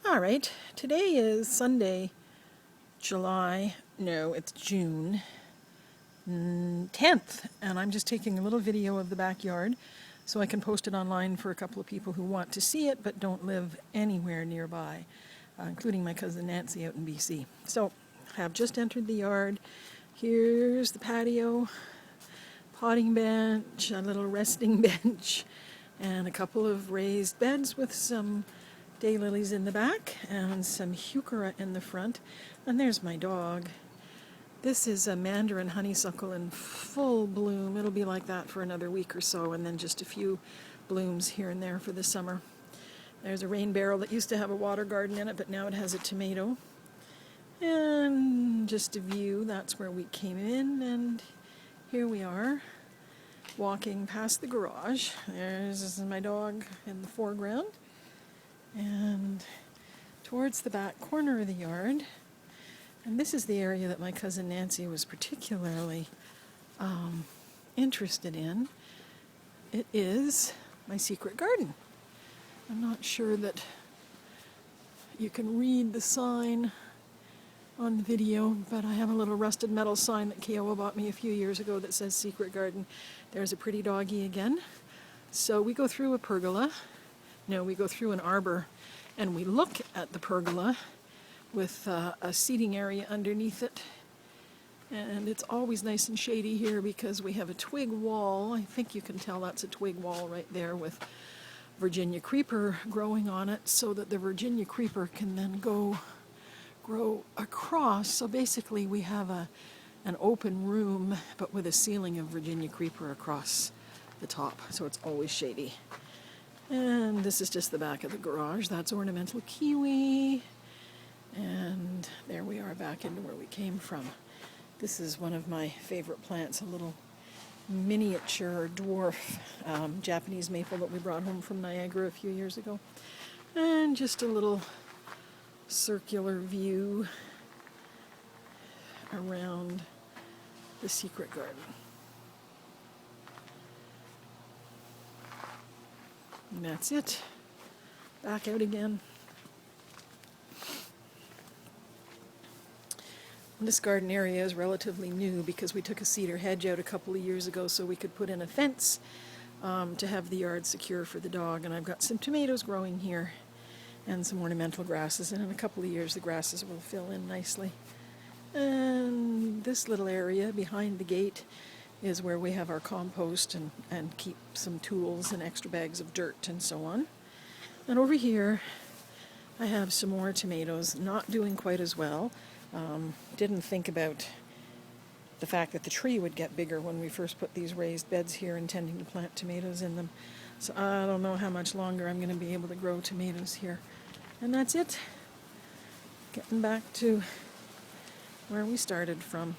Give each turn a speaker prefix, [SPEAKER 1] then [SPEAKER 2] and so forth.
[SPEAKER 1] All right, today is Sunday, it's June 10th, and I'm just taking a little video of the backyard so I can post it online for a couple of people who want to see it but don't live anywhere nearby, including my cousin Nancy out in BC. So, I have just entered the yard. Here's the patio, potting bench, a little resting bench, and a couple of raised beds with some daylilies in the back and some heuchera in the front. And there's my dog. This is a mandarin honeysuckle in full bloom. It'll be like that for another week or so, and then just a few blooms here and there for the summer. There's a rain barrel that used to have a water garden in it, but now it has a tomato. And just a view, that's where we came in, and here we are walking past the garage. This is my dog in the foreground. And towards the back corner of the yard, and this is the area that my cousin Nancy was particularly interested in. It is my secret garden. I'm not sure that you can read the sign on the video, but I have a little rusted metal sign that Kiowa bought me a few years ago that says secret garden. There's a pretty doggy again. So we go through a pergola. No, we go through an arbor, and we look at the pergola with a seating area underneath it. And it's always nice and shady here because we have a twig wall. I think you can tell that's a twig wall right there with Virginia creeper growing on it, so that the Virginia creeper can then grow across. So basically we have an open room, but with a ceiling of Virginia creeper across the top, so it's always shady. And this is just the back of the garage. That's ornamental kiwi. And there we are back into where we came from. This is one of my favorite plants, a little miniature dwarf Japanese maple that we brought home from Niagara a few years ago. And just a little circular view around the secret garden. And that's it. Back out again. This garden area is relatively new because we took a cedar hedge out a couple of years ago so we could put in a fence to have the yard secure for the dog. And I've got some tomatoes growing here and some ornamental grasses. And in a couple of years the grasses will fill in nicely. And this little area behind the gate is where we have our compost and keep some tools and extra bags of dirt and so on. And over here I have some more tomatoes, not doing quite as well. Didn't think about the fact that the tree would get bigger when we first put these raised beds here intending to plant tomatoes in them. So I don't know how much longer I'm going to be able to grow tomatoes here. And that's it. Getting back to where we started from.